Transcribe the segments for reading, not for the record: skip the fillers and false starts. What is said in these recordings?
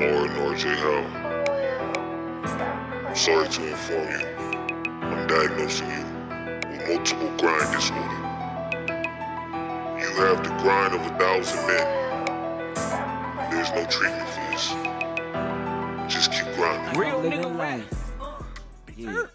RNR J Howell. I'm sorry to inform you, I'm diagnosing you with multiple grind disorder. You have the grind of 1,000 men. There's no treatment for this. Just keep grinding. Real nigga life. Yeah.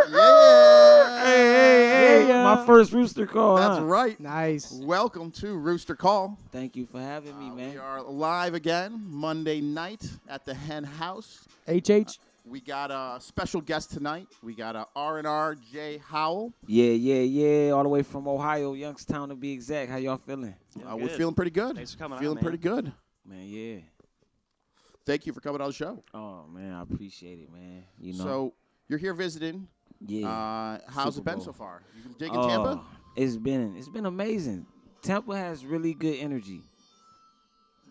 Yeah. Hey, Yeah. my first Rooster call. That's huh? right. Nice. Welcome to Rooster Call. Thank you for having me, man. We are live again Monday night at the Hen House. HH. We got a special guest tonight. We got a RNR J Howell. Yeah. All the way from Ohio, Youngstown to be exact. How y'all feeling? We're feeling pretty good. Thanks for coming Feeling out, man. pretty good. Man, yeah. Thank you for coming on the show. Oh, man, I appreciate it, man. You know. So you're here visiting. Yeah. How's Super it been Bowl. so far? You digging Tampa? It's been amazing. Tampa has really good energy.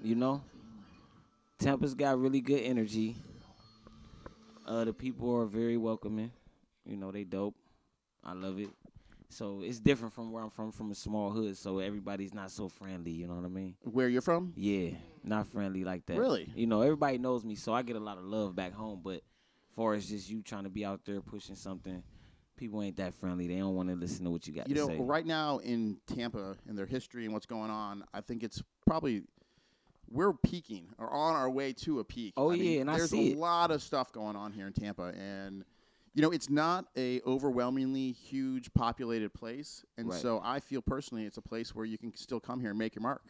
You know? Tampa's got really good energy. The people are very welcoming. You know, they dope. I love it. So it's different from where I'm from a small hood, so everybody's not so friendly, you know what I mean? Where you're from? Yeah, not friendly like that. Really? You know, everybody knows me, so I get a lot of love back home, but as far as just you trying to be out there pushing something, people ain't that friendly. They don't want to listen to what you got to say. Right now in Tampa, in their history and what's going on, I think it's probably we're peaking or on our way to a peak. Oh, I mean, and I there's see a it. lot of stuff going on here in Tampa, and it's not a overwhelmingly huge populated place, and Right. so I feel personally it's a place where you can still come here and make your mark,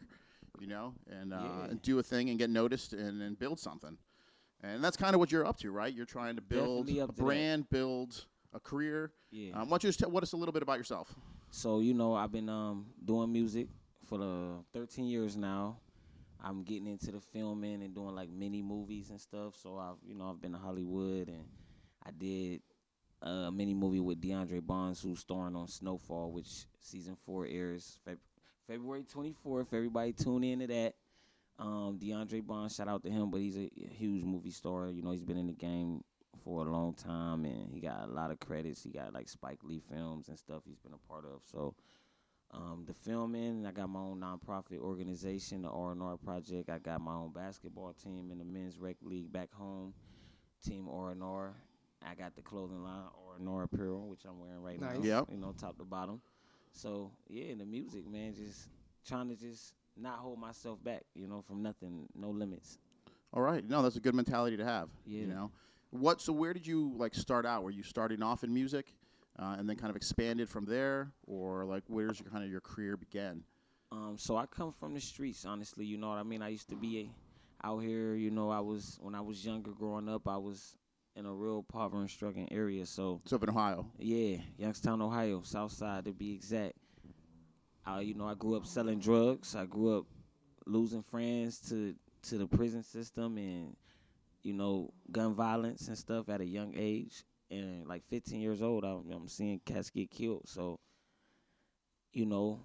and Yeah. do a thing and get noticed and build something. And that's kind of what you're up to, right? You're trying to build Definitely a up to that. brand, build a career. Yeah. Why don't you just tell us a little bit about yourself? So, I've been doing music for the 13 years now. I'm getting into the filming and doing like mini movies and stuff. So I've been to Hollywood, and I did a mini movie with DeAndre Bonds, who's starring on Snowfall, which season 4 airs February 24th. Everybody tune in to that. DeAndre Bonds, shout out to him, but he's a huge movie star. He's been in the game for a long time, and he got a lot of credits. He got like Spike Lee films and stuff he's been a part of. So the filming, I got my own nonprofit organization, the RNR Project. I got my own basketball team in the men's rec league back home, Team RNR. I got the clothing line, RNR Apparel, which I'm wearing right Nice. now. Yep. Top to bottom. So yeah, the music, man, just trying to just not hold myself back, from nothing, no limits. All right. No, that's a good mentality to have. Yeah. So where did you start out? Were you starting off in music, and then kind of expanded from there, or where's your career began? So I come from the streets, honestly. You know what I mean? I used to be out here. When I was younger, growing up, I was in a real poverty-stricken area. So So up in Ohio. yeah, Youngstown, Ohio, South Side to be exact. I grew up selling drugs. I grew up losing friends to the prison system and, gun violence and stuff at a young age. And 15 years old, I'm seeing cats get killed. So,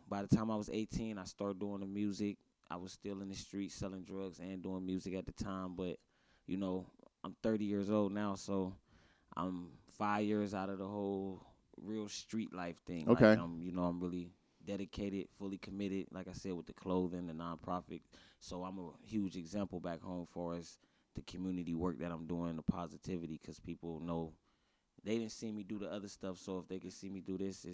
by the time I was 18, I started doing the music. I was still in the streets selling drugs and doing music at the time. But, I'm 30 years old now, so I'm 5 years out of the whole real street life thing. Okay. I'm really dedicated, fully committed, like I said, with the clothing, the nonprofit. So I'm a huge example back home for as the community work that I'm doing, the positivity, because people know they didn't see me do the other stuff. So if they can see me do this,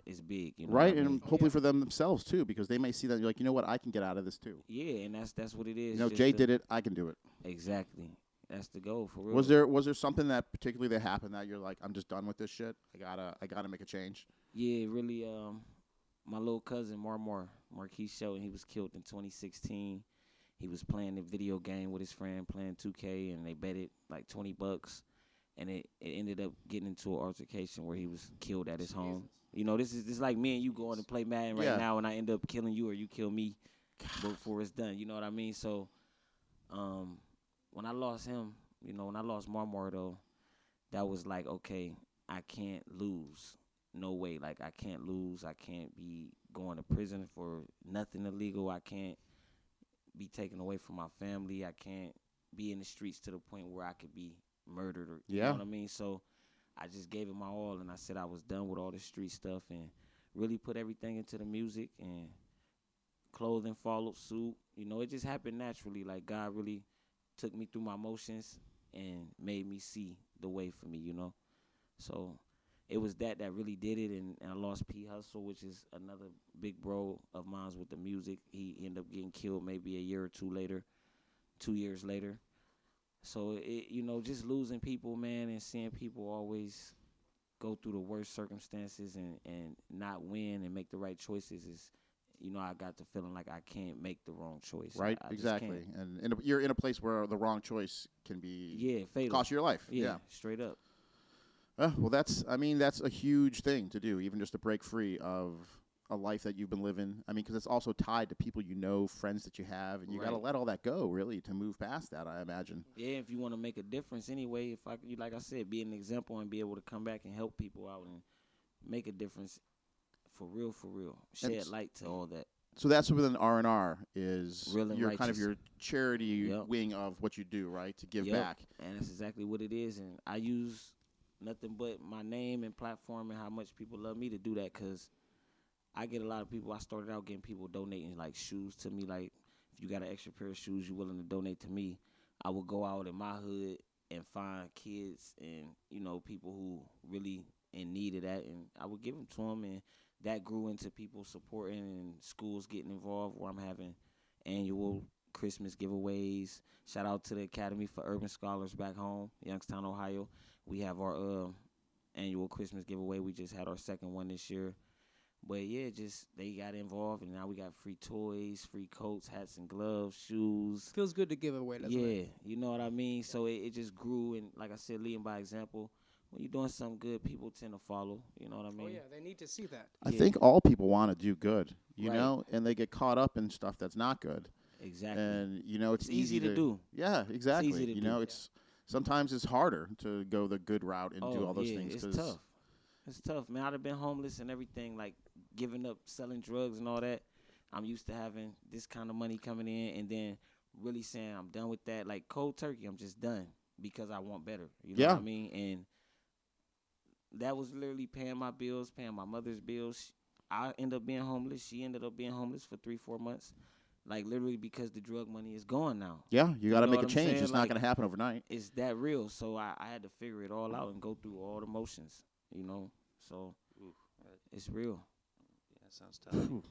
it's big. Right, what I mean? and hopefully for them themselves too, because they may see that you're like, you know what, I can get out of this too. Yeah, and that's what it is. Jay did it, I can do it. Exactly. That's the goal for real. Was there something that particularly that happened that you're like, I'm just done with this shit? I gotta make a change. Yeah, really. My little cousin Marquise Shelton, he was killed in 2016. He was playing the video game with his friend, playing 2K, and they betted like $20, and it ended up getting into an altercation where he was killed at his home. This is like me and you going to play Madden right now, and I end up killing you or you kill me before it's done. You know what I mean? So, when I lost him, when I lost Marmor though, that was like, okay, I can't lose. No way. Like, I can't lose. I can't be going to prison for nothing illegal. I can't be taken away from my family. I can't be in the streets to the point where I could be murdered or you know what I mean? So I just gave it my all, and I said I was done with all the street stuff and really put everything into the music, and clothing followed suit. You know, it just happened naturally. Like God really took me through my emotions and made me see the way for me, you know. So it was that really did it, and I lost P Hustle, which is another big bro of mine with the music. He ended up getting killed maybe a year or two later, 2 years later. So it, you know, just losing people, man, and seeing people always go through the worst circumstances and not win and make the right choices is, you know, I got the feeling like I can't make the wrong choice. Right, I just exactly. can't. And you're in a place where the wrong choice can be Fatal. cost you your life. Yeah, straight up. Well, that's a huge thing to do, even just to break free of a life that you've been living. I mean, because it's also tied to people you know, friends that you have, and you got to Right. let all that go, really, to move past that, I imagine. Yeah, if you want to make a difference anyway, if like I said, be an example and be able to come back and help people out and make a difference for real, shed light to all that. So that's within R&R is Real and your kind of righteous. your charity Yep. wing of what you do, right? To give Yep. back. And that's exactly what it is. And I use nothing but my name and platform and how much people love me to do that, because I get a lot of people. I started out getting people donating like shoes to me. Like, if you got an extra pair of shoes you're willing to donate to me, I would go out in my hood and find kids and, you know, people who really in need of that, and I would give them to them. And that grew into people supporting and schools getting involved, where I'm having annual Christmas giveaways. Shout out to the Academy for Urban Scholars back home, Youngstown, Ohio. We have our annual Christmas giveaway. We just had our second one this year. But yeah, just they got involved, and now we got free toys, free coats, hats and gloves, shoes. Feels good to give it away. Yeah, you know what I mean? So it just grew, and like I said, leading by example. When you're doing something good, people tend to follow. You know what I mean? Oh yeah, they need to see that. I Yeah. think all people want to do good, you Right. know, and they get caught up in stuff that's not good. Exactly. And, you know, it's easy to do. Yeah, exactly. easy to you do. know, it's sometimes it's harder to go the good route and do all those things. It's 'cause tough. It's tough, man. I'd have been homeless and everything, like giving up selling drugs and all that. I'm used to having this kind of money coming in, and then really saying I'm done with that. Like cold turkey, I'm just done because I want better. You know Yeah. what I mean? And that was literally paying my bills, paying my mother's bills. I ended up being homeless. She ended up being homeless for 3-4 months. Like literally because the drug money is gone now. Yeah, you got to know make a what I'm change. saying? It's not Like, going to happen overnight. It's that real. So I had to figure it all out and go through all the motions, you know. So it's real. Yeah, that sounds tough.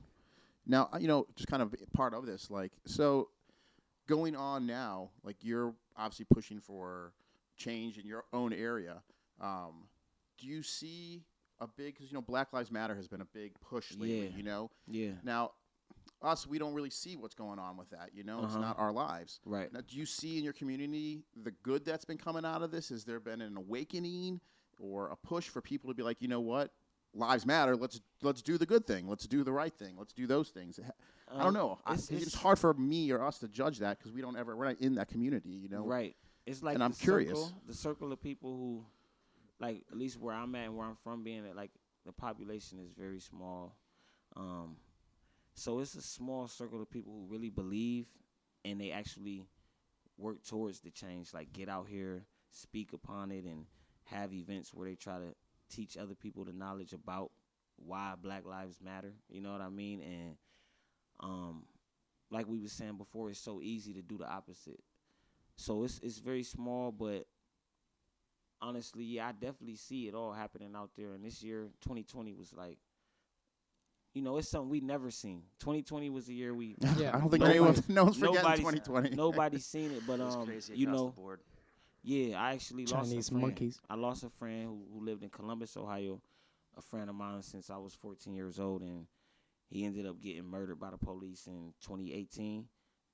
Now, you know, just kind of part of this, like, so going on now, like you're obviously pushing for change in your own area. Do you see a big, because, you know, Black Lives Matter has been a big push lately, Yeah. you know? Yeah. Now, us, we don't really see what's going on with that, you know? It's Uh-huh. not our lives. Right. Now, do you see in your community the good that's been coming out of this? Has there been an awakening or a push for people to be like, you know what? Lives matter. Let's do the good thing. Let's do the right thing. Let's do those things. I don't know. It's hard for me or us to judge that because we're not in that community, you know? Right. It's like And I'm the curious. the circle of people who, like, at least where I'm at and where I'm from, being that, like, the population is very small. So it's a small circle of people who really believe and they actually work towards the change. Like, get out here, speak upon it, and have events where they try to teach other people the knowledge about why Black Lives Matter. You know what I mean? And like we were saying before, it's so easy to do the opposite. So it's very small, but honestly, yeah, I definitely see it all happening out there. And this year, 2020 was like, you know, it's something we never seen. 2020 was the year we. Yeah. I don't think Nobody- no one's forgetting nobody's- 2020. Nobody's seen it, but It's crazy you across know, the board. yeah, I actually Chinese lost a friend. monkeys. I lost a friend who lived in Columbus, Ohio, a friend of mine since I was 14 years old, and he ended up getting murdered by the police in 2018,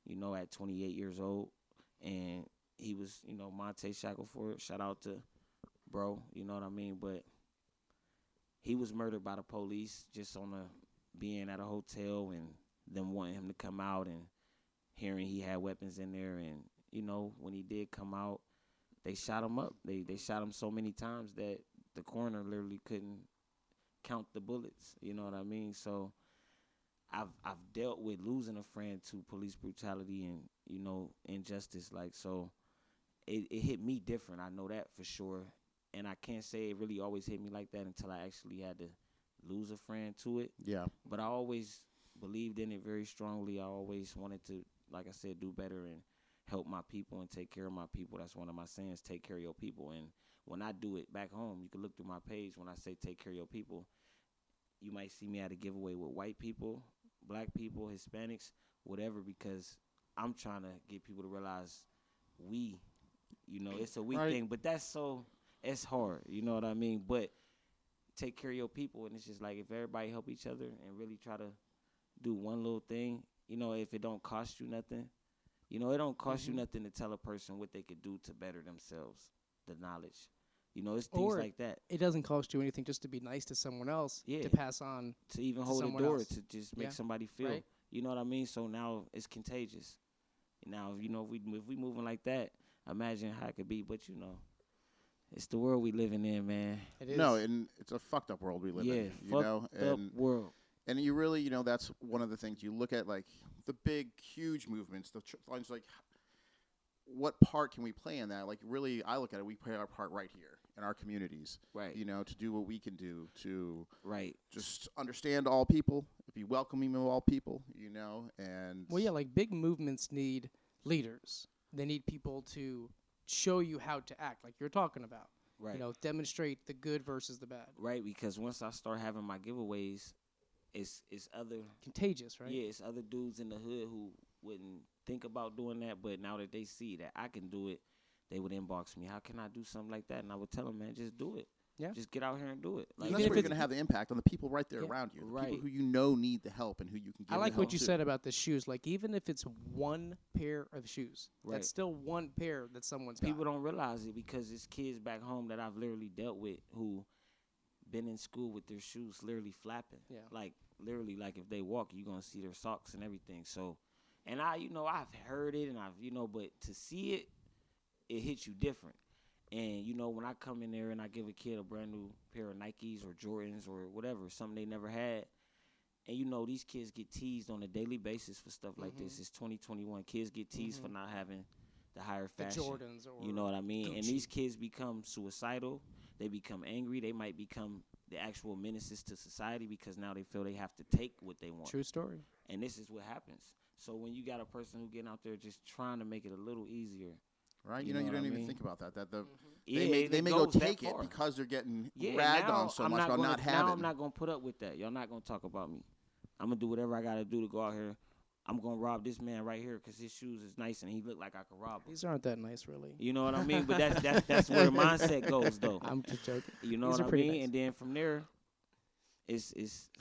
you know, at 28 years old. And he was, you know, Monte Shackleford, shout out to bro, you know what I mean? But he was murdered by the police just on being at a hotel and them wanting him to come out and hearing he had weapons in there. And, you know, when he did come out, they shot him up. They shot him so many times that the coroner literally couldn't count the bullets. You know what I mean? So I've dealt with losing a friend to police brutality and, you know, injustice. Like, so it hit me different. I know that for sure. And I can't say it really always hit me like that until I actually had to lose a friend to it. Yeah. But I always believed in it very strongly. I always wanted to, like I said, do better and help my people and take care of my people. That's one of my sayings, take care of your people. And when I do it back home, you can look through my page. When I say take care of your people, you might see me at a giveaway with white people, black people, Hispanics, whatever, because I'm trying to get people to realize it's a we Right. thing. But it's hard, you know what I mean? But take care of your people, and it's just like if everybody help each other and really try to do one little thing, if it don't cost you nothing, it don't cost you nothing to tell a person what they could do to better themselves, the knowledge. It's things Or like that. It doesn't cost you anything just to be nice to someone else. Yeah. To pass on. To even to hold a someone door else. to just make Yeah. somebody feel. Right. You know what I mean? So now it's contagious. Now, if we moving like that, imagine how it could be. But it's the world we living in, man. It is. No, and it's a fucked up world we live in. Fucked up world. And you really, that's one of the things you look at, like the big, huge movements. The things like, what part can we play in that? Like, really, I look at it. We play our part right here in our communities. Right. To do what we can do to Right. just understand all people, be welcoming of all people. And Well, yeah, like big movements need leaders. They need people to show you how to act, like you're talking about. Right. Demonstrate the good versus the bad. Right, because once I start having my giveaways, it's other Contagious, right? Yeah, it's other dudes in the hood who wouldn't think about doing that, but now that they see that I can do it, they would inbox me. How can I do something like that? And I would tell them, man, just do it. Yeah. Just get out here and do it. And Like, that's Even where if you're going to have the impact on the people right there Yeah. around you, the Right. people who need the help and who you can give I like the what help you to. said about the shoes. Like, even if it's one pair of shoes, Right. that's still one pair that someone's people got. don't realize it because it's kids back home that I've literally dealt with who been in school with their shoes literally flapping. Yeah. Like, literally, like if they walk, you're going to see their socks and everything. So, and I've heard it and but to see it, it hits you different. And, when I come in there and I give a kid a brand new pair of Nikes or Jordans or whatever, something they never had, and, these kids get teased on a daily basis for stuff like this. It's 2021. Kids get teased for not having the higher The fashion. Jordans or You know what I mean? And Gucci. these kids become suicidal. They become angry. They might become the actual menaces to society because now they feel they have to take what they want. True story. And this is what happens. So when you got a person who getting out there just trying to make it a little easier, Right? You You know what don't I even mean? think about that. That the yeah, they may go goes that take it far. because they're getting Yeah, ragged now on so I'm much about gonna, not now having. I'm not gonna put up with that. Y'all not gonna talk about me. I'm gonna do whatever I gotta do to go out here. I'm gonna rob this man right here because his shoes is nice and he look like I could rob him. These aren't that nice, really. You know what I mean? But that's where the mindset goes though. I'm just joking. You know These what are I pretty mean? nice. And then from there, it's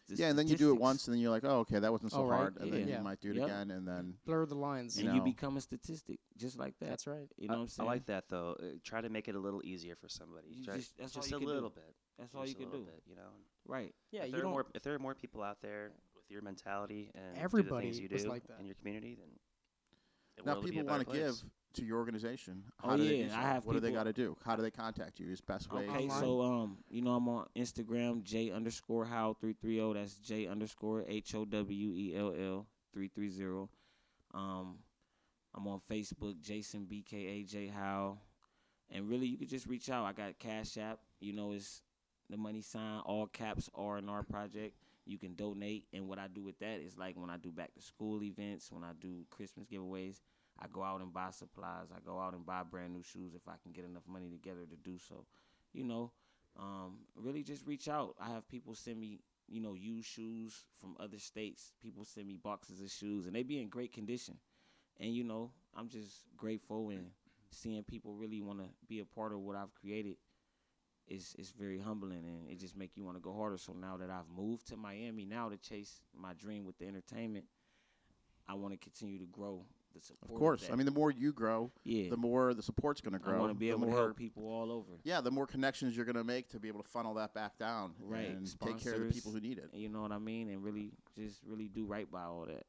Yeah, and then you do it statistics. once, and then you're like, oh, okay, that wasn't so Oh, right. hard, and then Yeah. you might do it Yep. again, and then Blur the lines. You and you know. become a statistic just like that. That's right. You know what I'm I saying? like that though. Try to make it a little easier for somebody. You Try- that's all just you a can do. little bit. That's all you Just a can little do. bit, Right. Yeah, if you don't. if there are more people out there with your mentality and Everybody do the things you was do like that. in your community, then the now world would be people a better want to give place. to your organization. Oh, How do they yeah, do so? I have What do they people- got to do? How do they contact you? Is best way. Okay, Online? so I'm on Instagram, J_Howell330. That's J_HOWELL 330. I'm on Facebook, Jason BKA J Howell. And really you could just reach out. I got Cash App, it's the money sign, all caps RNR Project. You can donate, and what I do with that is like when I do back to school events, when I do Christmas giveaways, I go out and buy supplies. I go out and buy brand new shoes if I can get enough money together to do so. Really just reach out. I have people send me, used shoes from other states. People send me boxes of shoes, and they be in great condition. And, I'm just grateful, and seeing people really want to be a part of what I've created is very humbling, and it just make you want to go harder. So now that I've moved to Miami now to chase my dream with the entertainment, I want to continue to grow the support. Of course. that. I mean, the more you grow, yeah, the more the support's going to grow. I want to be the able to more, help people all over. Yeah, the more connections you're going to make to be able to funnel that back down Right, and take care of the sponsors, people who need it. You know what I mean? And really do right by all that.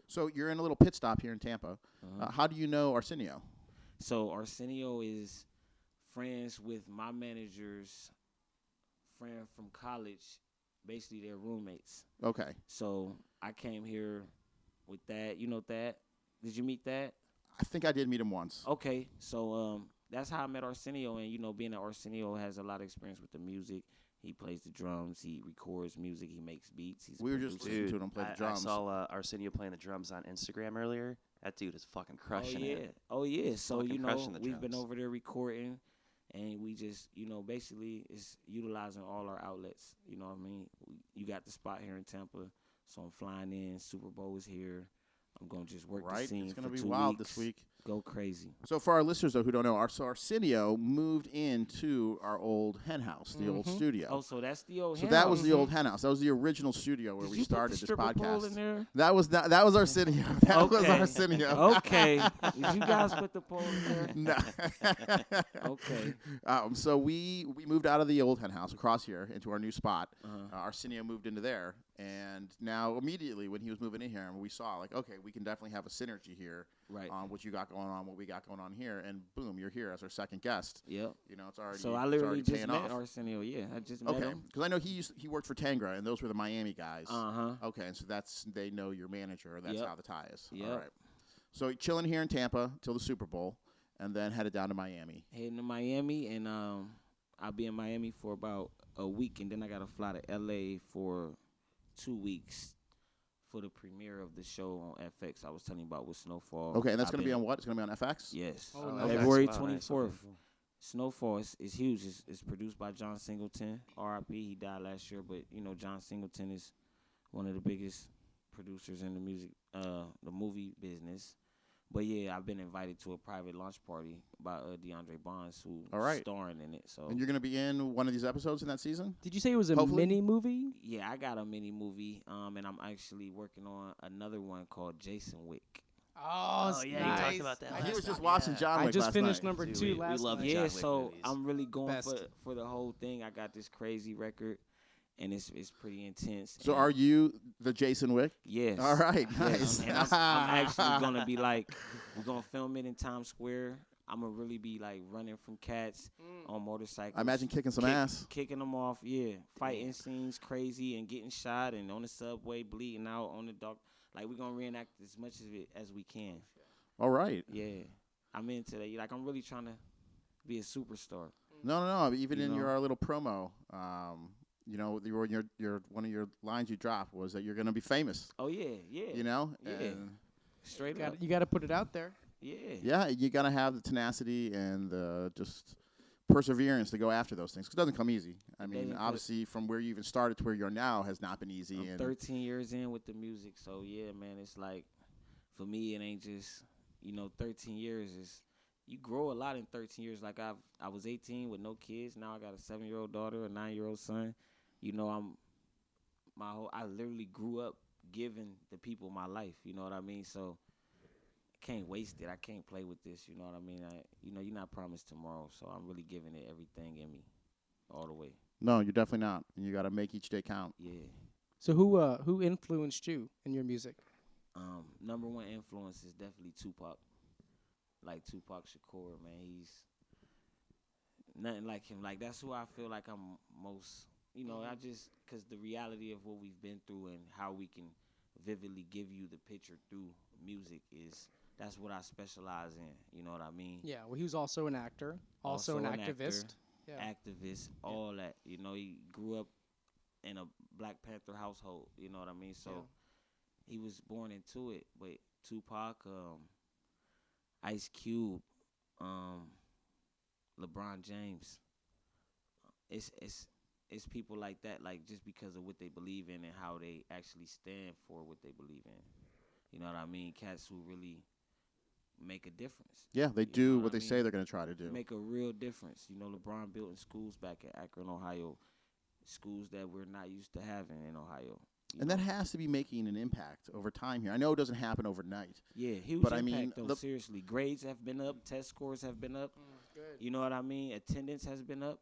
So you're in a little pit stop here in Tampa. Uh-huh. How do you know Arsenio? So Arsenio is friends with my manager's friend from college. Basically, they're roommates. Okay. So I came here with that. You know that? Did you meet that? I think I did meet him once. Okay. So that's how I met Arsenio. And, being that Arsenio has a lot of experience with the music, He plays the drums. He records music. He makes beats. He's a We were just producer. listening to him play the drums. I saw Arsenio playing the drums on Instagram earlier. That dude is fucking crushing it. Oh yeah. So fucking crushing the we've been drums. over there recording, and we just basically it's utilizing all our outlets. You know what I mean? You got the spot here in Tampa, so I'm flying in. Super Bowl is here. I'm gonna just work the scene It's for going to be 2 wild weeks. this week. Go crazy. So for our listeners, though, who don't know, Arsenio moved into our old hen house, the old studio. Oh, so that's the old. So hen that house. was the old hen house. That was the original studio where Did we you put started the this stripper pole in podcast. there? That was Arsenio. That was Okay. Arsenio. Okay. Did you guys put the pole in there? No. Okay. So we moved out of the old hen house across here into our new spot. Uh-huh. Arsenio moved into there, and now immediately when he was moving in here, we saw like, okay, we can definitely have a synergy here Right. on what you got going on, what we got going on here, and boom, you're here as our second guest. Yep. It's already So I it's literally already just paying met off. Arsenio. Yeah, I just met Okay, him. because I know he worked for Tangra, and those were the Miami guys. Uh-huh. Okay, and so they know your manager, and that's Yep. how the tie is. Yep. All right. So chilling here in Tampa till the Super Bowl, and then headed down to Miami. Heading to Miami, and I'll be in Miami for about a week, and then I got to fly to L.A. for 2 weeks for the premiere of the show on FX I was telling you about with Snowfall. Okay, and that's going to be on what? It's going to be on FX? Yes. Oh, Okay. February Wow, nice. 24th. Okay, cool. Snowfall is huge. It's produced by John Singleton, R.I.P. He died last year, but John Singleton is one of the biggest producers in the the movie business. But yeah, I've been invited to a private launch party by DeAndre Bonds, who's All right. starring in it. So And you're going to be in one of these episodes in that season? Did you say it was a Hopefully. mini movie? yeah, I got a mini movie, and I'm actually working on another one called Jason Wick. Oh, yeah, you talked about that. He was last just time, watching yeah. John I Wick just last finished night. number Dude, 2 we last love night. the Yeah, John Wick so movies. I'm really going Best. for the whole thing. I got this crazy record, and it's pretty intense. So and are you the Jason Wick? Yes. All right, Yes. nice. And I'm actually gonna be like, we're gonna film it in Times Square. I'm gonna really be like running from cats on motorcycles. I imagine kicking some ass. Kicking them off, yeah. Fighting scenes, crazy, and getting shot, and on the subway, bleeding out on the dock. Like we're gonna reenact as much of it as we can. All right. Yeah, I'm into that. Like I'm really trying to be a superstar. No. Even You in know? your little promo, your one of your lines you dropped was that you're going to be famous. Oh yeah. Yeah. Yeah. And Straight up. You got to put it out there. Yeah. yeah, you got to have the tenacity and the just perseverance to go after those things. 'Cause it doesn't come easy. I mean, doesn't, but- obviously, from where you even started to where you are now has not been easy. I'm And 13 years in with the music, so yeah, man, it's like, for me, it ain't just, 13 years is, you grow a lot in 13 years. Like I was 18 with no kids. Now I got a 7-year-old daughter, a 9-year-old son. I literally grew up giving the people my life. You know what I mean? So I can't waste it. I can't play with this. You know what I mean? You're not promised tomorrow, so I'm really giving it everything in me, all the way. no, you're definitely not. And you got to make each day count. Yeah. So who influenced you in your music? Number one influence is definitely Tupac. Like Tupac Shakur, man, he's nothing like him. Like that's who I feel like I'm most. I just because the reality of what we've been through and how we can vividly give you the picture through music that's what I specialize in. You know what I mean? Yeah, well, he was also an actor, also an activist. Yeah. Activist, all that. He grew up in a Black Panther household. You know what I mean? So he was born into it. But Tupac, Ice Cube, LeBron James. It's people like that, like just because of what they believe in and how they actually stand for what they believe in. You know what I mean? Cats who really make a difference. Yeah, they You do know what I they say mean? they're going to try to do. Make a real difference. LeBron built in schools back in Akron, Ohio, schools that we're not used to having in Ohio. And that has to be making an impact over time here. I know it doesn't happen overnight. Yeah, huge but I impact, mean, though, seriously. Grades have been up. Test scores have been up. Good. You know what I mean? Attendance has been up.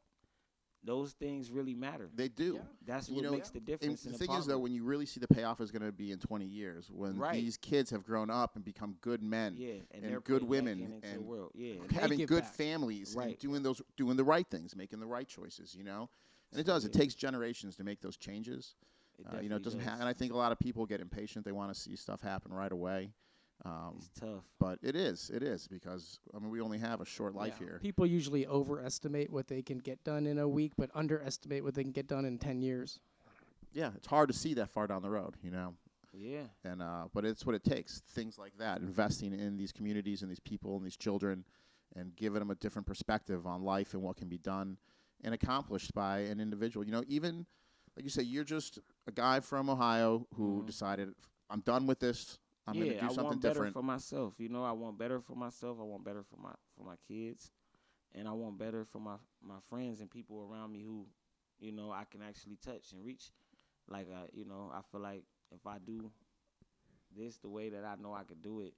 Those things really matter. They do. Yeah. That's You what know, makes the And difference in the the thing is, though, when you really see the payoff is going to be in 20 years, when Right. these kids have grown up and become good men, yeah, and they're good putting back women into the and world. Yeah, having give good back. families, and Right. doing the right things, making the right choices, And it does. It takes generations to make those changes. It doesn't happen. And I think a lot of people get impatient. They want to see stuff happen right away. It's tough. But it is because I mean we only have a short life Yeah. here. People usually overestimate what they can get done in a week, but underestimate what they can get done in 10 years. Yeah, it's hard to see that far down the road, you know. Yeah. And but it's what it takes. Things like that, investing in these communities and these people and these children, and giving them a different perspective on life and what can be done and accomplished by an individual. You know, even like you say, you're just a guy from Ohio who decided, I'm done with this. I'm going to do I something want better different. for myself. You know, I want better for myself. I want better for my kids, and I want better for my friends and people around me who, you know, I can actually touch and reach. Like, you know, I feel like if I do this the way that I know I could do it,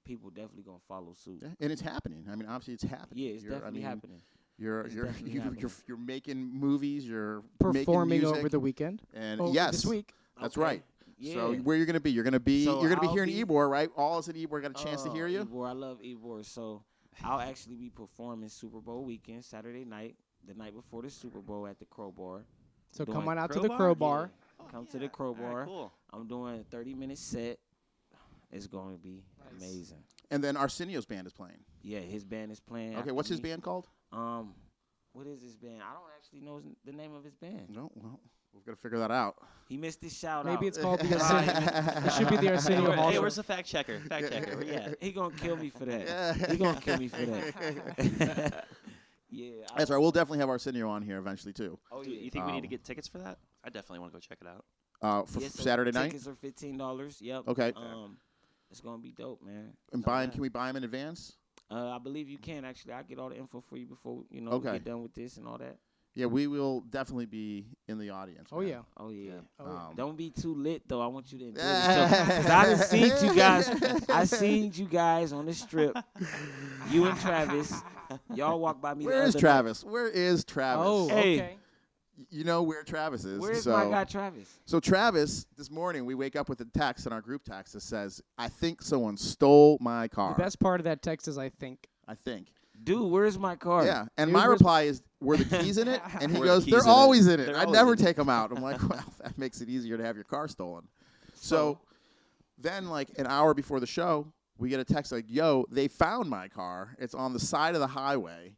people definitely gonna follow suit. Yeah, and it's happening. I mean, obviously, it's happening. Yeah, it's definitely happening. It's definitely happening. You're making movies. You're Performing making music, over the weekend. and Over yes, this week. that's Okay. right. Yeah. So where you're gonna be? You're gonna be I'll here in be- Ybor, right? All is in Ybor. Got a chance to hear you. Ybor, I love Ybor. So I'll actually be performing Super Bowl weekend, Saturday night, the night before the Super Bowl at the Crowbar. So Doing come on out to the Crowbar? Crowbar. Yeah. Come to the Crowbar. All right, cool. I'm doing a 30-minute set. It's going to be Nice. amazing. And then Arsenio's band is playing. Yeah, his band is playing. Okay, after what's his me. band called? What is his band? I don't actually know the name of his band. No, well, we've got to figure that out. He missed his shout out. Maybe it's called the Arsenio. It should be the Arsenio Hall Hey, Show. where's the fact checker? Fact checker. Where you at? He gonna kill me for that. He gonna kill me for that. Yeah. That's right. We'll definitely have Arsenio on here eventually too. Oh You yeah. think we need to get tickets for that? I definitely want to go check it out. For Yeah, so Saturday night. Tickets are $15. Yep. Okay. It's gonna be dope, man. And can we buy them in advance? I believe you can actually. I'll get all the info for you before we Okay. get done with this and all that. Yeah, we will definitely be in the audience. Oh, man. yeah. Oh yeah. Oh, yeah. Don't be too lit though. I want you to enjoy yourself. Cause I done seen you guys. I seen you guys on the strip. You and Travis. Y'all walk by me. Where the is other Travis? Where is Travis? Oh, Hey. okay. You know where Travis is. Night. Where's so, my guy Travis? So Travis, this morning we wake up with a text in our group text that says, "I think someone stole my car." The best part of that text is I think. I think. Dude, where's my car? Yeah, and Dude, my where's- reply is, "Were the keys in it?" And he Were the goes, keys "They're in it? always in it. They're I always never in it." take them out." I'm like, "Well, that makes it easier to have your car stolen." So then, like an hour before the show, we get a text like, "Yo, they found my car. It's on the side of the highway,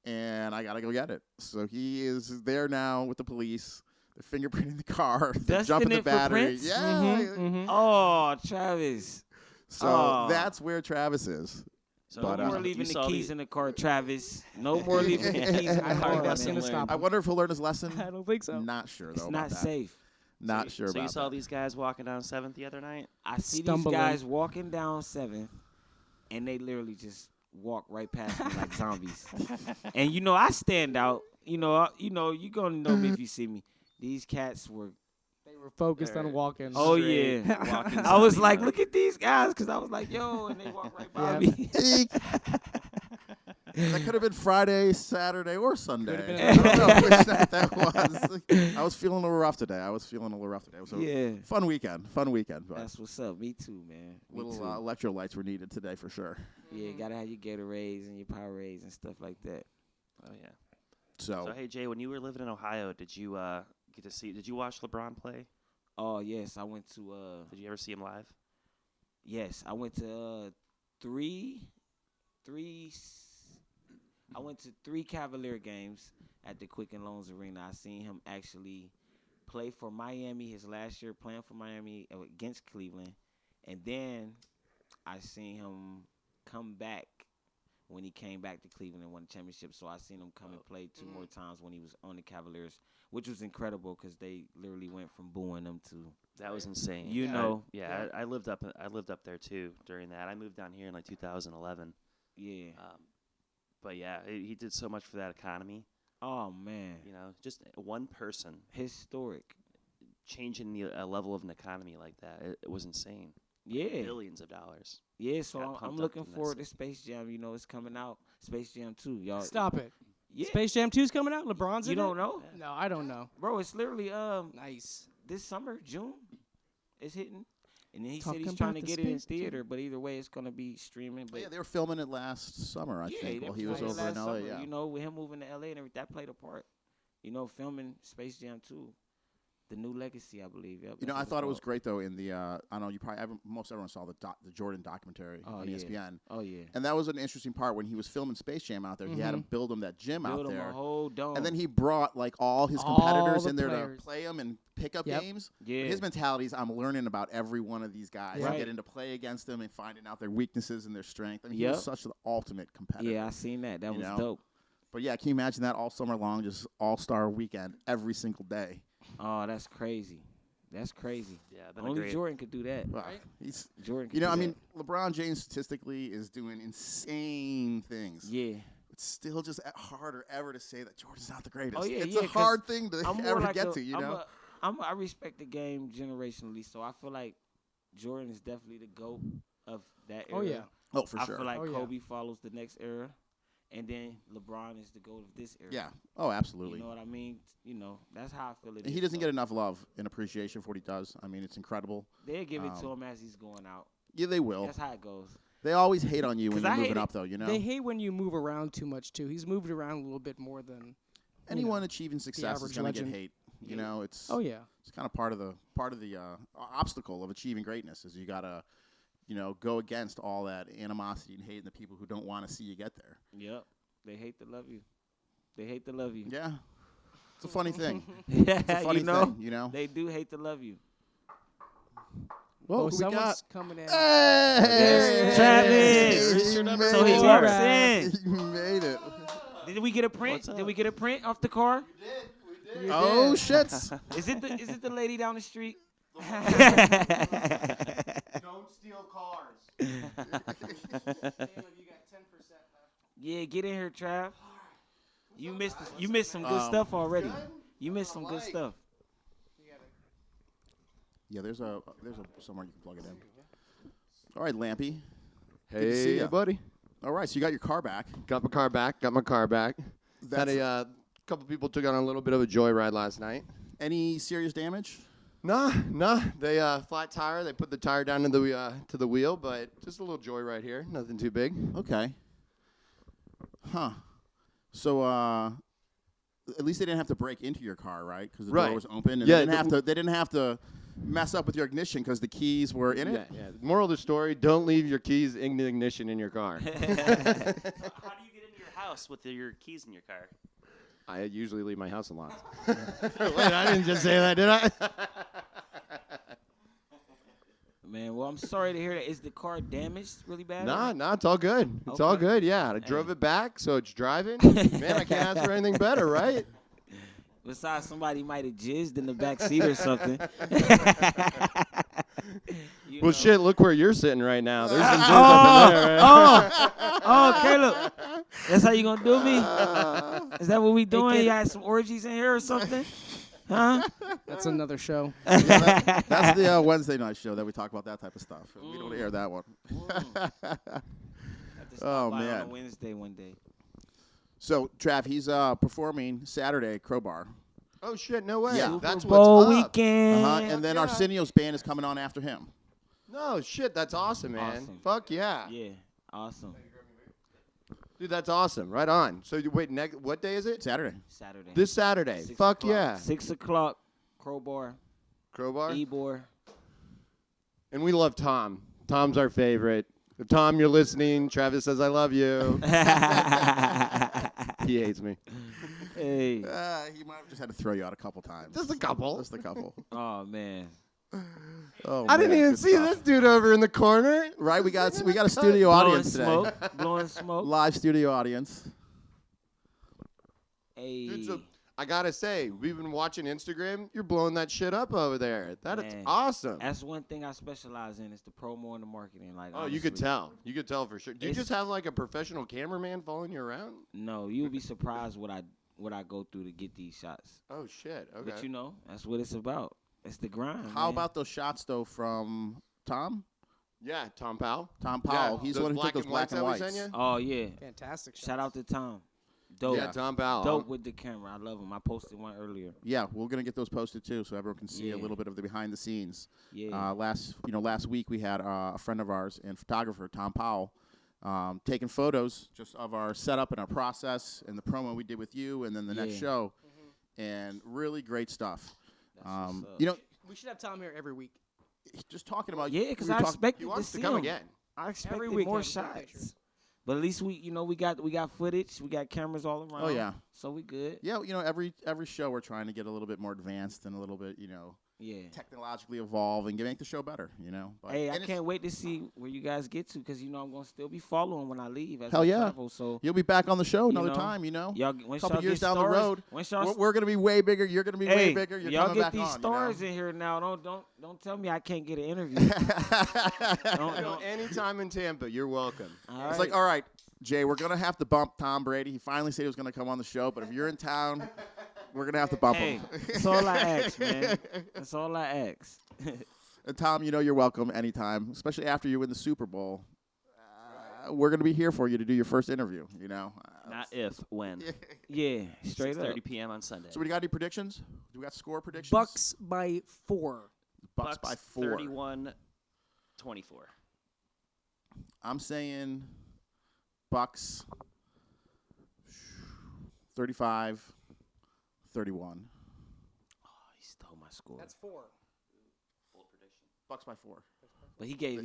and I gotta go get it." So he is there now with the police. They're fingerprinting the car. They're Dusting jumping the it for battery. prints? Yeah. Mhm. Oh, Travis. So Oh. that's where Travis is. So But, No more you leaving the saw keys in the car, Travis. No more leaving the keys in I the don't car. think that's man. gonna stop I him. wonder if he'll learn his lesson. I don't think so. Not sure though. It's about not that. safe. Not sure So about you saw that. these guys walking down 7th the other night? I see Stumbling. these guys walking down 7th, and they literally just walk right past me like zombies. And you know, I stand out. You you gonna know me if you see me. These cats were. They were focused on They're- walking. Oh Straight yeah. walking I was zombie like, mode. look at these guys, because I was like, yo, and they walk right by Yeah. me. Eek. That could have been Friday, Saturday, or Sunday. Could've been I don't know which night that was. I was feeling a little rough today. It was a Yeah. fun weekend. But That's what's up. Me too, man. Me little too. electrolytes were needed today for sure. Yeah, gotta have your Gatorades and your Powerades and stuff like that. Oh, yeah. So, So, hey, Jay, when you were living in Ohio, did you did you watch LeBron play? Oh yes, I went to Did you ever see him live? yes, I went to I went to 3 Cavalier games at the Quicken Loans Arena. I seen him actually play for Miami his last year, playing for Miami against Cleveland, and then I seen him come back when he came back to Cleveland and won the championship. So I seen him come and play 2 more times when he was on the Cavaliers, which was incredible because they literally went from booing them to That was insane. You know. I lived up there too during that. I moved down here in like 2011. yeah. But yeah, he did so much for that economy. Oh man, You know, just one person historic. changing the level of an economy like that. It was insane. Yeah. Billions of dollars. Yeah, so got I'm pumped up looking from that forward to stuff. Space Jam. You know, it's coming out. Space Jam 2, y'all. Stop it. Yeah. Space Jam 2's coming out? LeBron's You in don't it? know? No, I don't know. Bro, it's literally Nice. this summer, June. It's hitting. And then he Talking said he's trying to about the get it in Space Jam. theater, but either way it's gonna be streaming. But yeah, they were filming it last summer, I yeah, think, they while he was filmed it over in last LA. summer. Yeah. You know, with him moving to LA and everything, that played a part. You know, filming Space Jam 2. The New Legacy, I believe. Yep, You know, that's I what it's thought it was called. great though. In the I don't know, you probably most everyone saw the Jordan documentary on yeah. ESPN, Oh yeah. and that was an interesting part when he was filming Space Jam out there. He had him build him that gym Build out him there, a whole dome. and then he brought like all his All competitors the in there players. to play them and pickup Yep. games. Yeah. His mentality is I'm learning about every one of these guys and Right. getting to play against them and finding out their weaknesses and their strength. I mean, he Yep. was such an ultimate competitor. Yeah, I seen that. That You was know? dope. But yeah, can you imagine that all summer long, just all-star weekend every single day? Oh, that's crazy. That's crazy. Yeah, been Only a great. Jordan could do that. Well, he's, Jordan could you know, do I that. mean, LeBron James statistically is doing insane things. Yeah. It's still just harder ever to say that Jordan's not the greatest. Oh, yeah, it's yeah, a 'cause hard thing to I'm more ever like get to, you know? I respect the game generationally, so I feel like Jordan is definitely the GOAT of that era. Oh yeah. Oh, for I sure. feel like Oh, yeah. Kobe follows the next era, and then LeBron is the GOAT of this era. Yeah. Oh, absolutely. You know what I mean? You know, that's how I feel it And is. he doesn't so get enough love and appreciation for what he does. I mean, it's incredible. They'll give it to him as he's going out. Yeah, they will. That's how it goes. They always hate on you when 'Cause you're I hate moving it. up, though, you know? They hate when you move around too much too. He's moved around a little bit more than Anyone achieving success is average going to get legend. hate. You know, it's Oh yeah. it's kind of part of the obstacle of achieving greatness is you got to, you know, go against all that animosity and hate and the people who don't want to see you get there. Yep. They hate to love you. They hate to love you. Yeah. It's a funny thing. Yeah, It's a funny you know? thing, you know? They do hate to love you. Whoa, Oh, who we someone's got? coming in. Hey! Travis! He made So he it. walks in. He made it. Did we get a print? Did we get a print off the car? Oh, shit. Is it the lady down the street? Don't steal cars. Yeah, get in here, Trav. You missed some good stuff already. You missed some good stuff. Yeah, there's a somewhere you can plug it in. All right, Lampy. Good to see Hey, ya. buddy. All right, so you got your car back. Got my car back. Had a couple people took on a little bit of a joyride last night. Any serious damage? Nah. They flat tire. They put the tire down to the wheel, but just a little joyride here. Nothing too big. Okay. Huh. So at least they didn't have to break into your car, right? Because the door Right. was open, and Yeah, they didn't have to mess up with your ignition because the keys were in it. Yeah. Moral of the story: don't leave your keys in the ignition in your car. How do you get into your house with your keys in your car? I usually leave my house unlocked. Wait, I didn't just say that, did I? Man, well, I'm sorry to hear that. Is the car damaged really bad? Nah, it's all good. It's all Okay. good. Yeah, I drove it back, so it's driving. Man, I can't ask for anything better, right? Besides, somebody might have jizzed in the back seat or something. You Well, know. shit, look where you're sitting right now. There's some jizz up in there, right? Oh, Caleb. That's how you gonna do me? Is that what we doing? You had some orgies in here or something? Huh? That's another show. Yeah, that's the Wednesday night show that we talk about that type of stuff. We don't air that one. Have to stop Oh, by man. on a Wednesday one day. So, Trav, he's performing Saturday at Crowbar. Oh, shit, no way. Yeah. That's Super Bowl what's up. weekend. And then Arsenio's band is coming on after him. No, shit, that's awesome, man. Awesome. Fuck yeah. Yeah, awesome. Dude, that's awesome. Right on. So, wait, what day is it? Saturday. Saturday. This Saturday. 6 Fuck o'clock. yeah. 6 o'clock. Crowbar. Crowbar. Ebor. And we love Tom. Tom's our favorite. If Tom, you're listening, Travis says I love you. He hates me. Hey. He might have just had to throw you out a couple times. Just a couple. Just a couple. Oh man. Oh, I didn't man, even good see stuff. this dude over in the corner. Right, we got a studio Blowing audience today. smoke. Blowing smoke. Live studio audience. Hey. Dude, so I gotta say, we've been watching Instagram. You're blowing that shit up over there. That is Man. awesome. That's one thing I specialize in is the promo and the marketing. Like, Oh, you could honestly. tell. You could tell for sure. Do you It's- just have like a professional cameraman following you around? No, you'll be surprised what I go through to get these shots. Oh shit. Okay. But you know, that's what it's about. It's the grind. How man. about those shots though from Tom? Yeah, Tom Powell. Tom Powell. Yeah, He's the those one who took those black and that we whites. sent you? Oh yeah. Fantastic. Shout out to Tom. Dope. Yeah, Tom Powell. Dope with the camera. I love him. I posted one earlier. Yeah, we're gonna get those posted too, so everyone can see a Yeah. little bit of the behind the scenes. Yeah. Last week we had a friend of ours and photographer Tom Powell taking photos just of our setup and our process and the promo we did with you, and then the next Yeah. show, and really great stuff. what's up. You know, We should have Tom here every week. just talking about Yeah, because we were I talk- expected He to wants see to come him. again. I expected week, more yeah, we got shots. pictures. But at least we got footage. We got cameras all around. Oh yeah, So we good. yeah. You know, every show we're trying to get a little bit more advanced and a little bit, Yeah. technologically evolve and make the show better. But, Hey, I and it's- can't wait to see where you guys get to because I'm gonna still be following when I leave as Hell I yeah. travel. So You'll be back on the show another know, time. y'all, once couple y'all years get down the stars, road, once y'all, we're gonna be way bigger. You're gonna be way hey, bigger. You're y'all coming get back these on, stars in here now. Don't tell me I can't get an interview. don't. Anytime in Tampa, you're welcome. All It's right. like, all right, Jay, we're gonna have to bump Tom Brady. He finally said he was gonna come on the show, but if you're in town, we're gonna have to bump Hey, him. that's all I ask, man. That's all I ask. And Tom, you're welcome anytime, especially after you win the Super Bowl. We're gonna be here for you to do your first interview. Not if, when. Yeah, straight up. 6:30 p.m. on Sunday. So, we got any predictions? Do we got score predictions? Bucks by 4. Bucks by 4. 31-24. I'm saying Bucks 35-31. Oh, he stole my score. That's 4. Bucks by 4. But he gave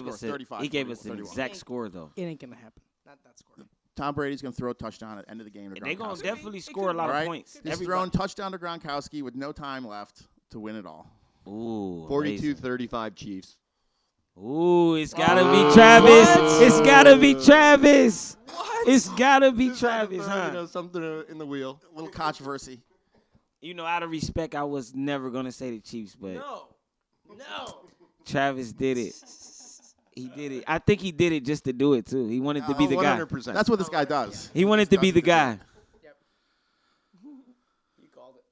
us Score, 35, he gave us an 31. exact score though. It ain't gonna happen. Not that score. Tom Brady's gonna throw a touchdown at the end of the game to And they gonna Gronkowski. definitely It score a could lot All of right? points. He's throwing touchdown to Gronkowski with no time left to win it all. Ooh, 42-35 Chiefs. Ooh, it's gotta be Travis. It's gotta be Travis. It's gotta be Just had to Travis, throw, huh? something in the wheel. A little controversy. Out of respect, I was never gonna say the Chiefs, but No. Travis did it. He did it. I think he did it just to do it too. He wanted to be the guy. 100%. That's what this guy does. He wanted to be the guy. You called it.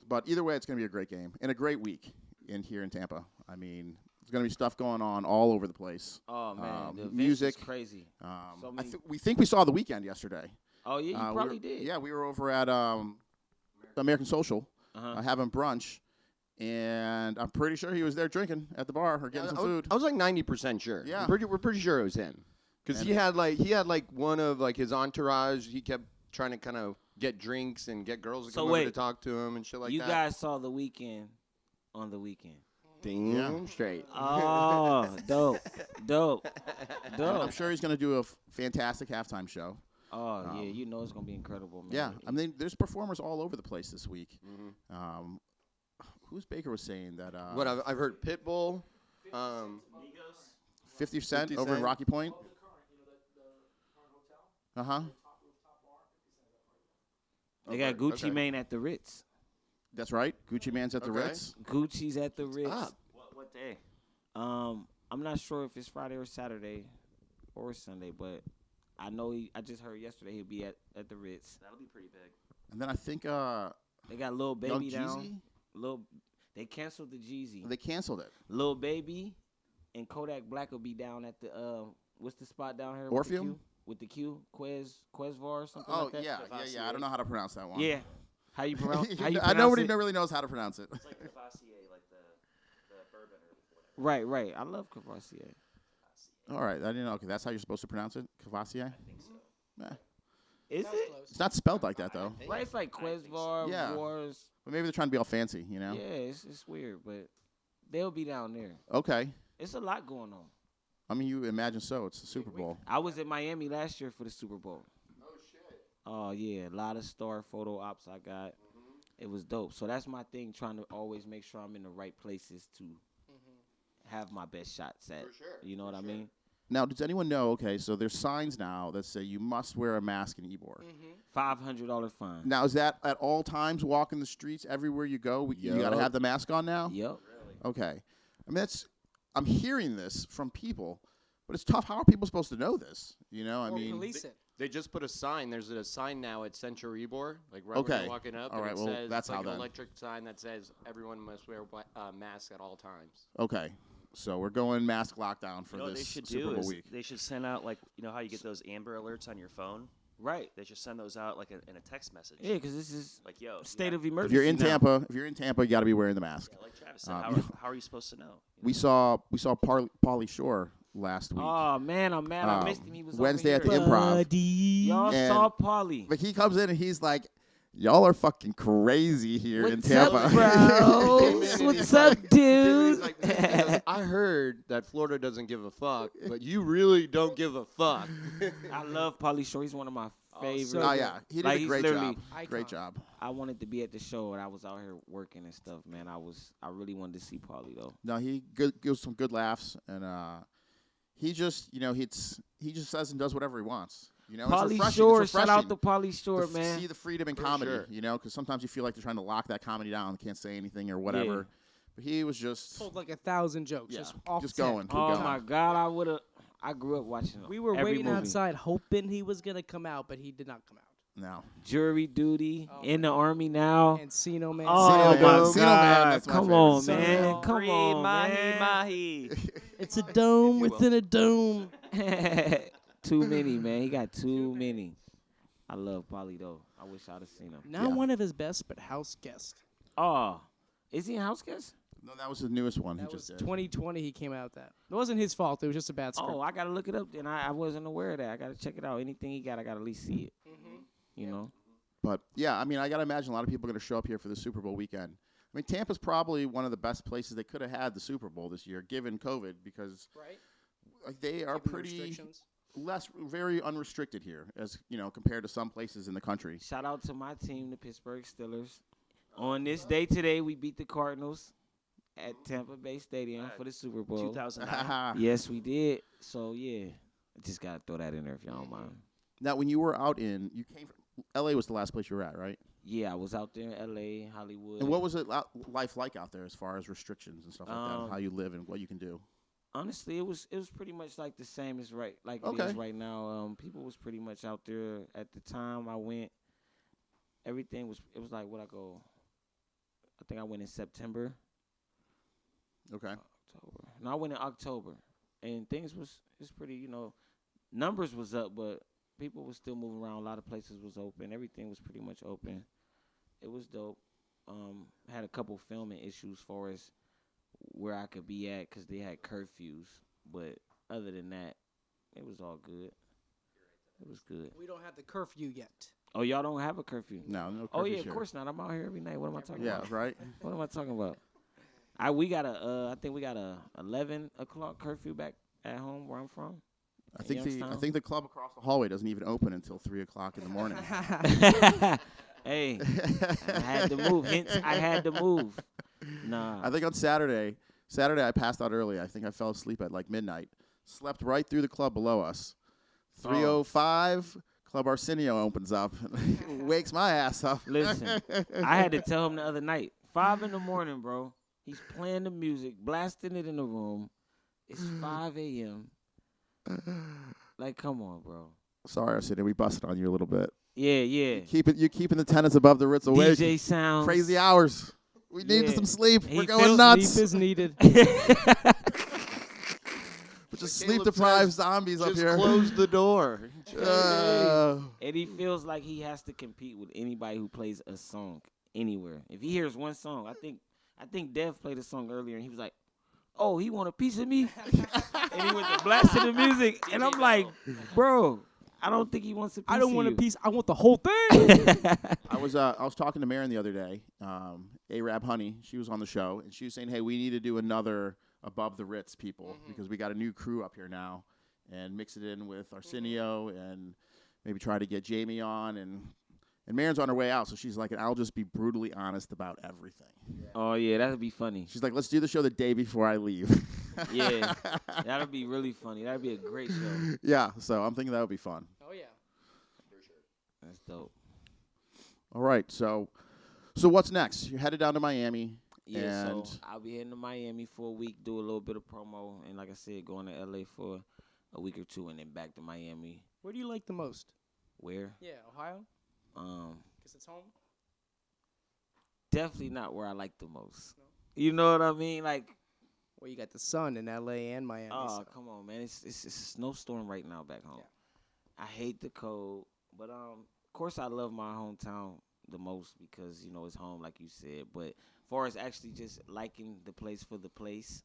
But either way, it's going to be a great game and a great week here in Tampa. I mean, there's going to be stuff going on all over the place. Oh man, the events music, is crazy. So many- we think we saw The Weeknd yesterday. Oh yeah, you probably did. Yeah, we were over at American Social Uh-huh. having brunch, and I'm pretty sure he was there drinking at the bar or getting some food. I was like 90% sure. Yeah. We're pretty sure it was him. Because And- he had like one of like his entourage. He kept trying to kind of get drinks and get girls to So come over to wait, talk to him and shit like you that. guys saw The Weeknd on The Weeknd. Damn straight. Oh, dope. I'm Dope. sure he's going to do a fantastic halftime show. Oh yeah, it's gonna be incredible, man. Yeah, I mean, there's performers all over the place this week. Mm-hmm. Who's Baker was saying that? What I've heard Pitbull. 50 Cent 50 over in Cent. Rocky Point. Uh-huh. They got Okay, Gucci okay. Mane at the Ritz. That's right. Gucci Man's at the Okay. Ritz. Gucci's at the Ritz. up? What day? I'm not sure if it's Friday or Saturday or Sunday, but I know I just heard yesterday he'll be at the Ritz. That'll be pretty big. And then I think They got Lil Young Baby Jeezy. down. They canceled the Jeezy. They canceled it. Lil Baby and Kodak Black will be down at the what's the spot down here? Orpheum? With the Q? Quesvar or something Oh like that? yeah. I don't know how to pronounce that one. Yeah. How you pronounce? Nobody it? really knows how to pronounce it. It's like Cavassier, like the bourbon or whatever. Right. I love Cavassier. All right, I didn't know. Okay, that's how you're supposed to pronounce it, Cavassier. I think so. Is Sounds it? close. It's not spelled like that though. Right, it's like Quesvar, Yeah. Wars. But maybe they're trying to be all fancy, you know. Yeah, it's weird, but they'll be down there. Okay. It's a lot going on. I mean, you imagine so. It's the Super Bowl. I was in Miami last year for the Super Bowl. Oh shit. Oh yeah, a lot of star photo ops I got. It was dope. So that's my thing, trying to always make sure I'm in the right places to have my best shots at. For sure, You know what I mean? Now, does anyone know? Okay, so there's signs now that say you must wear a mask in Ybor. $500 fine. Now, is that at all times, walking the streets everywhere you go? You got to have the mask on now? Yep. Okay. I mean, I'm hearing this from people, but it's tough. How are people supposed to know this? You know, I Or mean, police it. They just put a sign. There's a sign now at Central Ybor, like right when Okay. you're walking up. All and right, it well, says, that's it's like how an then. electric sign that says everyone must wear masks at all times. okay. So we're going mask lockdown for You know what this they should Super do Bowl is week. they should send out, like, you know how you get those Amber Alerts on your phone? Right. They should send those out like in a text message. Yeah, because this is Like, yo, state yeah. of If emergency. you're in now. Tampa, you got to be wearing the mask. Yeah, like Travis said, you know, how are you supposed to know? We saw Pauly Shore last week. Oh man, I'm mad. I missed him. He was Wednesday over at the here. Improv. Y'all And- saw Pauly. But he comes in and he's like, Y'all are fucking crazy here in What's Tampa. up, bros? What's up, dude? He's like, he goes, I heard that Florida doesn't give a fuck, but you really don't give a fuck. I love Pauly Shore. He's one of my favorites. so Oh good. yeah, he did Like, a he's great literally- job. Icon. Great job. I wanted to be at the show, and I was out here working and stuff, man. I really wanted to see Pauly, though. No, he gives some good laughs, and he just he just says and does whatever he wants. You know, it's Pauly refreshing. Shore, It's shout out refreshing to Pauly Shore, to man. see the freedom in For comedy. sure. You know, because sometimes you feel like they're trying to lock that comedy down, can't say anything or whatever. Yeah. But he was just Told like 1,000 jokes. yeah, Just off just 10. going. Keep Oh going. my God, I grew up watching. We were every waiting movie. outside hoping he was going to come out, but he did not come out. No. Jury Duty, Oh in my the Army now. Encino Man. Oh Encino my Man. God! Encino Man, that's my Come favorite. on, Encino man! Man. Come Free on, mahi man! mahi. It's a dome You will. within a dome. Too many, man. He got too many. I love Pauly though. I wish I'd have seen him. Not Yeah. one of his best, but house guest. Oh, is he in House Guest? No, that was his newest one. That he was just did. 2020 he came out with that. It wasn't his fault. It was just a bad script. Oh, I gotta look it up. Then I wasn't aware of that. I gotta check it out. Anything he got, I gotta at least see it. You know. But yeah, I mean, I gotta imagine a lot of people are gonna show up here for the Super Bowl weekend. I mean, Tampa's probably one of the best places they could have had the Super Bowl this year, given COVID, because Right? like they are Given the pretty restrictions. very unrestricted here, as you know, compared to some places in the country. Shout out to my team, the Pittsburgh Steelers. On this day today, we beat the Cardinals at Tampa Bay Stadium for the Super Bowl. 2009. Yes, we did. So yeah, I just gotta throw that in there if y'all don't mind. Now, when you were out you came from L.A. was the last place you were at, right? Yeah, I was out there in L.A., Hollywood. And what was it life like out there as far as restrictions and stuff like that, and how Um, you live and what you can do? Honestly, it was pretty much like the same as it Okay. is right now. People was pretty much out there at the time I went. Everything was like what I go. I think I went in September. Okay. October. No, I went in October, and things was pretty. Numbers was up, but people was still moving around. A lot of places was open. Everything was pretty much open. It was dope. Had a couple filming issues for us where I could be at because they had curfews, but other than that, it was all good. It was good. We don't have the curfew yet. Oh, y'all don't have a curfew? No Oh curfews yeah, of here. course not. I'm out here every night. What am I talking Yeah, about? right. What am I talking about? We got I think we got a 11 o'clock curfew back at home where I'm from. I think Youngstown. the club across the hallway doesn't even open until 3:00 in the morning. Hey, I had to move. Hence, I had to move. Nah. I think on Saturday I passed out early. I think I fell asleep at like midnight. Slept right through the club below us. 3:05, Club Arsenio opens up. Wakes my ass up. Listen, I had to tell him the other night, 5 in the morning, bro. He's playing the music, blasting it in the room. It's 5 a.m. Like, come on, bro. Sorry, Arsenio, we busted on you a little bit. Yeah. You're keeping the tenants above the Ritz awake. DJ sounds Crazy hours. We need Yeah. some sleep. He We're going feels- nuts. Sleep is needed. We're just Caleb sleep-deprived says, zombies up Just here. close the door. And he feels like he has to compete with anybody who plays a song anywhere. If he hears one song, I think Dev played a song earlier, and he was like, "Oh, he want a piece of me," and he went to blasting the music, and I'm like, "Bro, I don't think he wants a piece. I don't of want a you." piece. I want the whole thing. I was talking to Marin the other day, Arab Honey. She was on the show, and she was saying, "Hey, we need to do another Above the Ritz people because we got a new crew up here now, and mix it in with Arsenio and maybe try to get Jamie on." And Marin's on her way out, so she's like, "I'll just be brutally honest about everything." Oh yeah, that'd be funny. She's like, "Let's do the show the day before I leave." Yeah, that'd be really funny. That'd be a great show. Yeah, so I'm thinking that would be fun. Oh yeah. That's dope. All right, so what's next? You're headed down to Miami. Yeah, And- so I'll be heading to Miami for a week, do a little bit of promo, and like I said, going to LA for a week or two, and then back to Miami. Where do you like the most? Where? Yeah, Ohio. Cause it's home. Definitely not where I like the most. You know what I mean? Like, Well, you got the sun in LA and Miami. oh, so. come on, man. It's a snowstorm right now back home. Yeah. I hate the cold, but of course I love my hometown the most because, it's home, like you said. But as far as actually just liking the place for the place,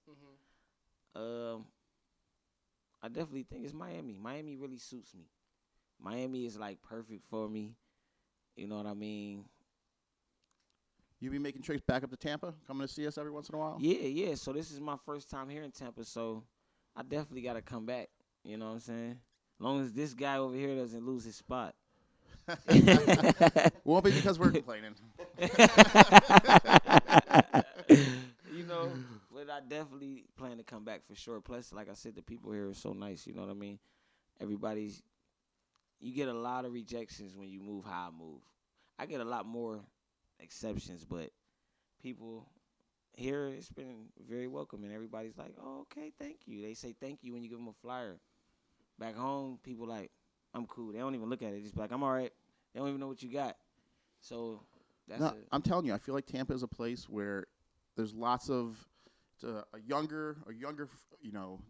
I definitely think it's Miami. Miami really suits me. Miami is like perfect for me. You know what I mean? You be making trips back up to Tampa, coming to see us every once in a while? Yeah. So this is my first time here in Tampa, so I definitely got to come back. You know what I'm saying? As long as this guy over here doesn't lose his spot. Won't be because we're complaining. You know, but I definitely plan to come back for sure. Plus, like I said, the people here are so nice. You know what I mean? You get a lot of rejections when you move how I move. I get a lot more exceptions, but people here, it's been very welcoming. Everybody's like, oh, okay, thank you. They say thank you when you give them a flyer. Back home, people like, I'm cool. They don't even look at it. Just be like, I'm all right. They don't even know what you got. So that's I'm telling you, I feel like Tampa is a place where there's lots of a younger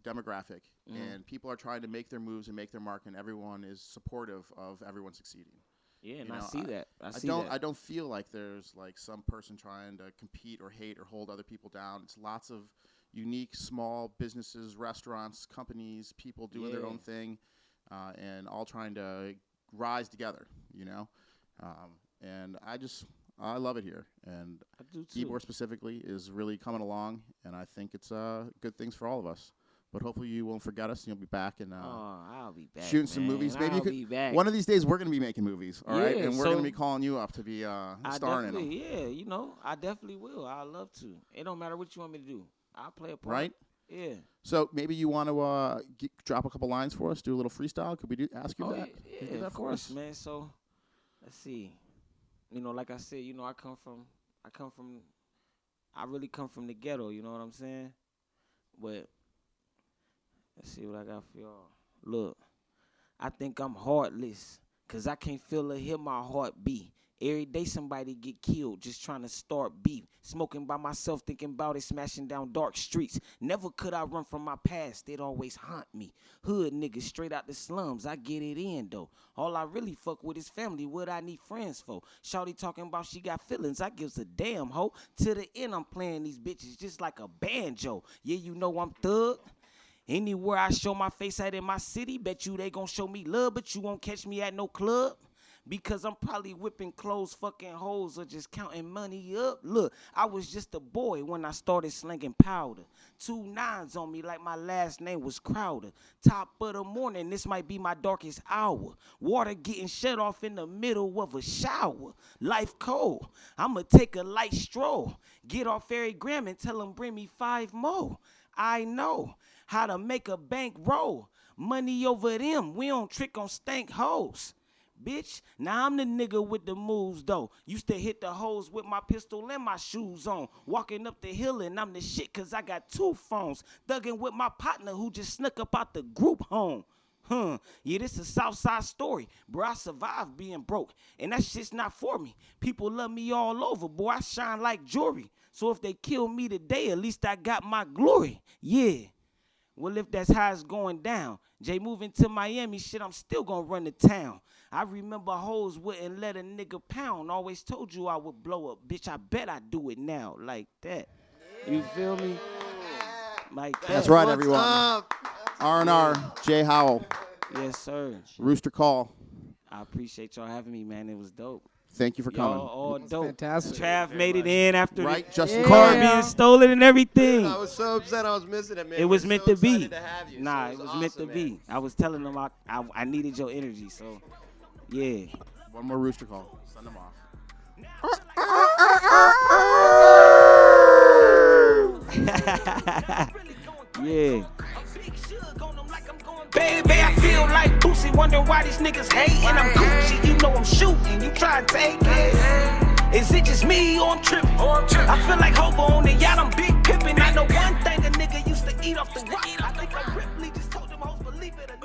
demographic, and people are trying to make their moves and make their mark, and everyone is supportive of everyone succeeding. Yeah, and I see that. I don't feel like there's like some person trying to compete or hate or hold other people down. It's lots of unique small businesses, restaurants, companies, people doing their own thing, and all trying to rise together, and I love it here, and I do too. Ybor specifically is really coming along, and I think it's good things for all of us. But hopefully you won't forget us, and you'll be back and I'll be back, shooting some movies. Maybe you could. Be back. One of these days, we're gonna be making movies, all right? Yeah, And we're so gonna be calling you up to be starring in them. Yeah, I definitely will. I'd love to. It don't matter what you want me to do. I'll play a part. Right? Yeah. So maybe you want to drop a couple lines for us, do a little freestyle. Could we ask you Oh, that? yeah, Could you do that of for course, us? man. So, let's see. Like I said, I really come from the ghetto, you know what I'm saying? But let's see what I got for y'all. Look, I think I'm heartless, 'cause I can't feel or hear my heart beat. Every day somebody get killed just trying to start beef. Smoking by myself, thinking about it, smashing down dark streets. Never could I run from my past, it always haunt me. Hood niggas straight out the slums, I get it in though. All I really fuck with is family, what I need friends for. Shawty talking about she got feelings, I gives a damn hoe. To the end I'm playing these bitches just like a banjo. Yeah, you know I'm thug. Anywhere I show my face at in my city, bet you they gon' show me love, but you won't catch me at no club. Because I'm probably whipping clothes, fucking hoes, or just counting money up. Look, I was just a boy when I started slinging powder. 2 9s on me like my last name was Crowder. Top of the morning, this might be my darkest hour. Water getting shut off in the middle of a shower. Life cold, I'ma take a light stroll. Get off every gram and tell them bring me 5 more. I know how to make a bank roll. Money over them, we don't trick on stank hoes. Bitch, now I'm the nigga with the moves though. Used to hit the hoes with my pistol and my shoes on. Walking up the hill and I'm the shit 'cause I got 2 phones. Thugging with my partner who just snuck up out the group home. Yeah, this is a Southside story. Bro, I survived being broke. And that shit's not for me. People love me all over, boy. I shine like jewelry. So if they kill me today, at least I got my glory. Yeah. Well, if that's how it's going down, Jay moving to Miami, shit, I'm still gonna run the town. I remember hoes wouldn't let a nigga pound. Always told you I would blow up. Bitch, I bet I do it now. Like that. You feel me? Like that. That's right, What's everyone. up? RNR J Howell, Yes, sir. Rooster Call. I appreciate y'all having me, man. It was dope. Thank you for coming. Y'all all dope. fantastic. Trav made it in after Right, the Justin car Carr. being stolen and everything. I was so upset I was missing it, man. It was We're meant so to be. excited to have you. Nah, So it was meant to awesome, be. man. I was telling them I needed your energy, so yeah. One more Rooster Call. Send them off. Yeah. Baby, I feel like Boosie, wondering why these niggas hating. I'm Gucci, you know I'm shooting, you try to take it. Is it just me or I'm tripping? I feel like Hobo on the yacht, I'm big pippin'. I know one thing a nigga used to eat off the rock. I think I'm Ripley, just told them hoes believe it or